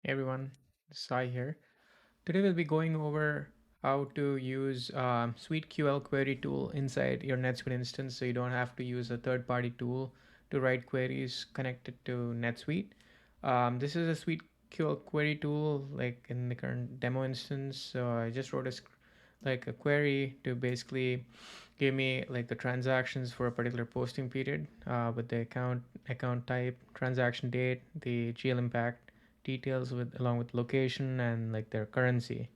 Hey everyone, Sai here. Today we'll be going over how to use SuiteQL query tool inside your NetSuite instance so you don't have to use a third-party tool to write queries connected to NetSuite. This is a SuiteQL query tool like in the current demo instance. So I just wrote like a query to basically give me like the transactions for a particular posting period with the account type, transaction date, the GL impact details with along with location and like their currency.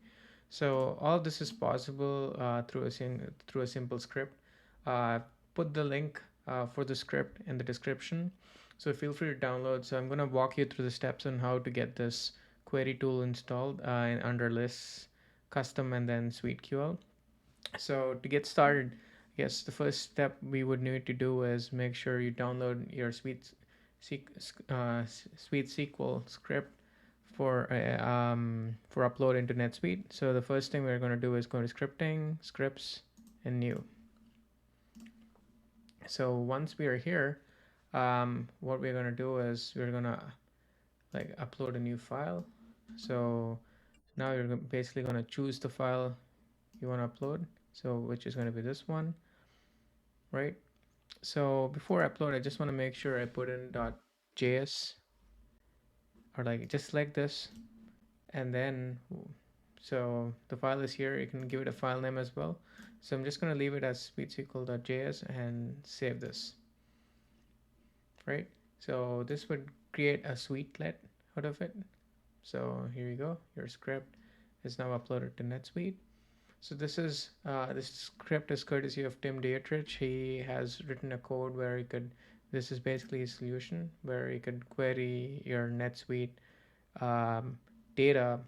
So all of this is possible through a simple script. Put the link for the script in the description. So feel free to download. So I'm going to walk you through the steps on how to get this query tool installed under lists, custom, and then SuiteQL. So to get started, I guess the first step we would need to do is make sure you download your Suite SQL script for upload into NetSuite. So the first thing we're going to do is go to scripting, scripts, and new. So once we are here, what we're going to do is we're going to like upload a new file. So now you're basically going to choose the file you want to upload. So which is going to be this one, right? So before I upload, I just want to make sure I put in .js or like just like this, and then so the file is here. You can give it a file name as well. So I'm just going to leave it as speedsql.js and save this, right? So this would create a sweetlet out of it. So here you go. Your script is now uploaded to NetSuite. So this script is courtesy of Tim Dietrich. He has written a code where you could. This is basically a solution where you could query your NetSuite um, data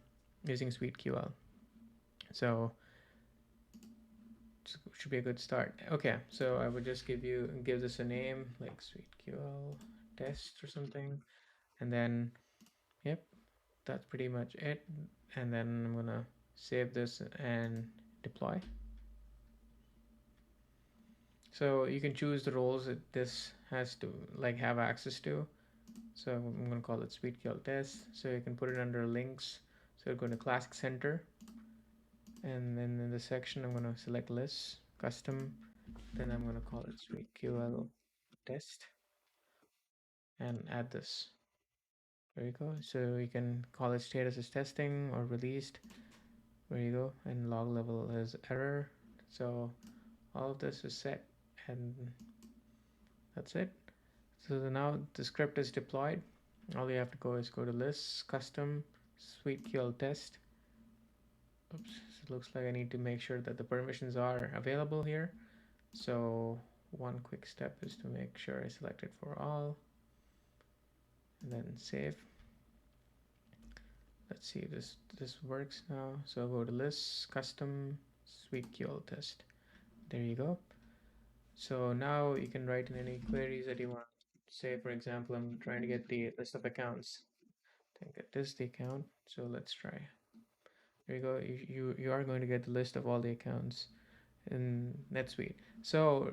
using SuiteQL. So should be a good start. Okay, so I would just give this a name like SuiteQL test or something, and then yep, that's pretty much it. And then I'm gonna save this and deploy. So you can choose the roles that this has to like have access to. So I'm going to call it SuiteQL test. So you can put it under links. So go to Classic Center, and then in the section I'm going to select lists, custom. Then I'm going to call it SuiteQL test and add this. There you go. So you can call it status is testing or released. There you go. And log level is error. So all of this is set, and that's it. So now the script is deployed. All you have to go is go to lists, custom, SuiteQL test. Oops, it looks like I need to make sure that the permissions are available here. So one quick step is to make sure I select it for all and then save. Let's see if this works now. So go to lists, custom, SuiteQL test. There you go. So now you can write in any queries that you want. Say for example, I'm trying to get the list of accounts. I think it is the account. So let's try. There you go. You are going to get the list of all the accounts in NetSuite. So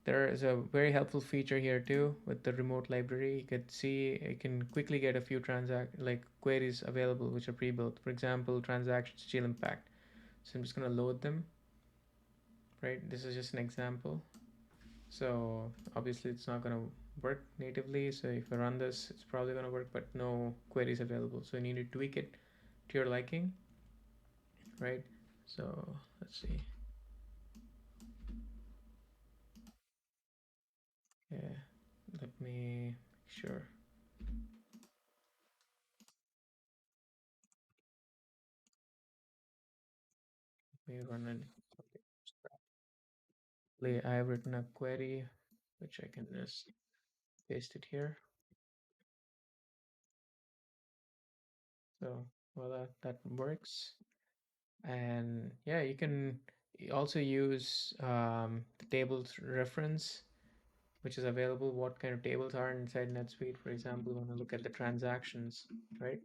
there is a very helpful feature here too with the remote library. You could see you can quickly get a few transact like queries available which are pre-built. For example, transactions GL impact. So I'm just gonna load them. Right. This is just an example. So obviously it's not gonna work natively. So if I run this, it's probably gonna work, but no queries available. So you need to tweak it to your liking, right? So let's see. Yeah, let me make sure we run it. I have written a query which I can just paste it here. So voila, that works. And yeah, you can also use the tables reference which is available. What kind of tables are inside NetSuite? For example, we want to look at the transactions, right?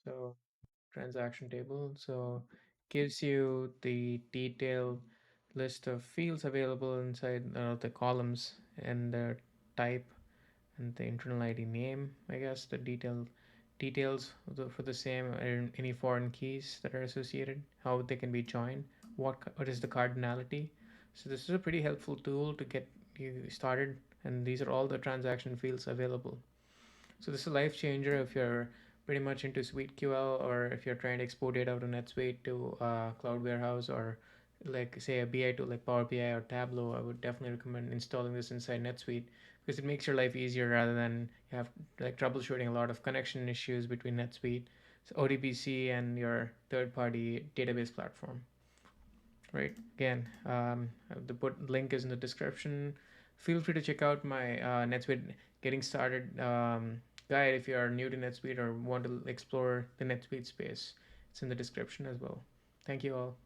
So transaction table. So gives you the detail list of fields available inside the columns and the type and the internal ID name, I guess, the details for the same and any foreign keys that are associated, how they can be joined, what is the cardinality. So this is a pretty helpful tool to get you started, and these are all the transaction fields available. So this is a life changer if you're pretty much into SuiteQL, or if you're trying to export data to NetSuite to Cloud Warehouse, or like say a BI tool like Power BI or Tableau. I would definitely recommend installing this inside NetSuite because it makes your life easier rather than you have like troubleshooting a lot of connection issues between NetSuite, so ODBC, and your third-party database platform. Right. Again, the link is in the description. Feel free to check out my NetSuite getting started guide if you are new to NetSuite or want to explore the NetSuite space. It's in the description as well. Thank you all.